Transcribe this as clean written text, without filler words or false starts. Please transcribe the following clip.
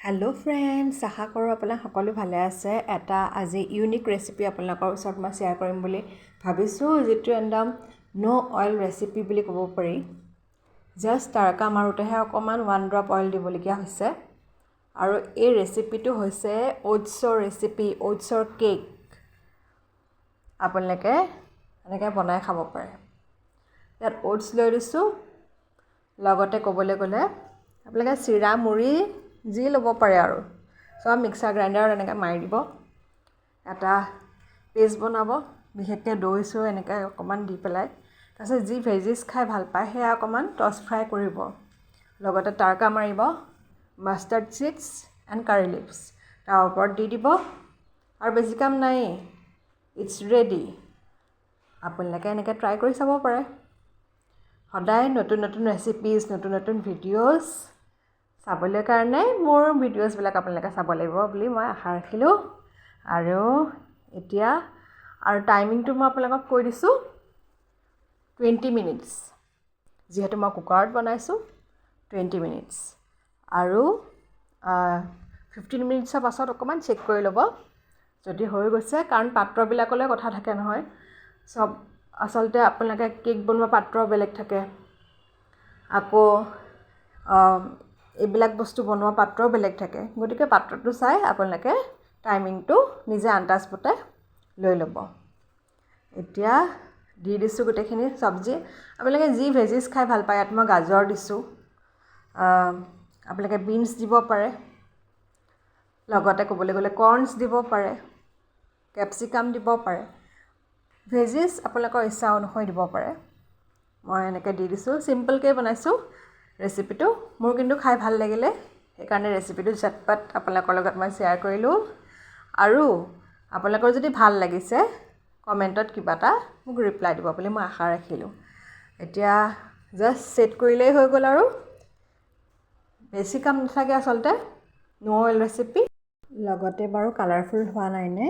Hello' friends, আশা কৰোঁ আপোনালোক সকলো ভালে আছে। এটা আজি ইউনিক ৰেচিপি আপোনালোকৰ ওচৰত মই শ্বেয়াৰ কৰিম বুলি ভাবিছোঁ, যিটো একদম ন' অইল ৰেচিপি বুলি ক'ব পাৰি। জাষ্ট তড়কা মাৰোঁতেহে অকণমান 1 ড্ৰপ অইল দিবলগীয়া হৈছে। আৰু এই ৰেচিপিটো হৈছে অ'টছৰ ৰেচিপি, অ'টছৰ কেক। আপোনালোকে এনেকৈ বনাই খাব পাৰে। ইয়াত অ'টছ লৈ দিছোঁ, লগতে ক'বলৈ গ'লে আপোনালোকে চিৰা মুড়ি যি ল'ব পাৰে আৰু চব মিক্সাৰ গ্ৰাইণ্ডাৰত এনেকৈ মাৰি দিব, এটা পেষ্ট বনাব, বিশেষকৈ দৈ চৈ এনেকৈ অকণমান দি পেলাই। তাৰপিছত যি ভেজিছ খাই ভাল পায় সেয়া অকণমান টছ ফ্ৰাই কৰিব, লগতে তড়কা মাৰিব, mustard seeds and curry leaves তাৰ ওপৰত দি দিব, আৰু বেছি কাম নাই, ইটছ ৰেডি। আপোনালোকে এনেকৈ ট্ৰাই কৰি চাব পাৰে। সদায় নতুন নতুন ৰেচিপিজ, নতুন নতুন ভিডিঅ'জ চাবলৈ কাৰণে মোৰ ভিডিঅ'জবিলাক আপোনালোকে চাব লাগিব বুলি মই আশা ৰাখিলোঁ। আৰু এতিয়া আৰু টাইমিংটো মই আপোনালোকক কৈ দিছোঁ, 20 মিনিটছ। যিহেতু মই কুকাৰত বনাইছোঁ, 20 মিনিটছ। আৰু 15 মিনিটছৰ পাছত অকণমান চেক কৰি ল'ব যদি হৈ গৈছে, কাৰণ পাত্ৰবিলাকলৈ কথা থাকে নহয়। চব আচলতে আপোনালোকে কেক বনোৱা পাত্ৰ বেলেগ থাকে, আকৌ এইবিলাক বস্তু বনোৱা পাত্ৰও বেলেগ থাকে। গতিকে পাত্ৰটো চাই আপোনালোকে টাইমিংটো নিজে আন্দাজ মতে লৈ ল'ব। এতিয়া দি দিছোঁ গোটেইখিনি চব্জি। আপোনালোকে যি ভেজিছ খাই ভাল পায়, ইয়াত মই গাজৰ দিছোঁ, আপোনালোকে বিনছ দিব পাৰে, লগতে ক'বলৈ গ'লে কৰ্ণছ দিব পাৰে, কেপচিকাম দিব পাৰে, ভেজিছ আপোনালোকৰ ইচ্ছা অনুসৰি দিব পাৰে। মই এনেকৈ দি দিছোঁ, চিম্পলকৈ বনাইছোঁ ৰেচিপিটো। মোৰ কিন্তু খাই ভাল লাগিলে, সেইকাৰণে ৰেচিপিটো ঝটপট আপোনালোকৰ লগত মই শ্বেয়াৰ কৰিলোঁ। আৰু আপোনালোকৰ যদি ভাল লাগিছে, কমেণ্টত কিবা এটা মোক ৰিপ্লাই দিব বুলি মই আশা ৰাখিলোঁ। এতিয়া জাষ্ট ছেট কৰিলেই হৈ গ'ল, আৰু বেছি কাম নাথাকে আচলতে। ন' অইল ৰেচিপি, লগতে বাৰু কালাৰফুল হোৱা নাইনে?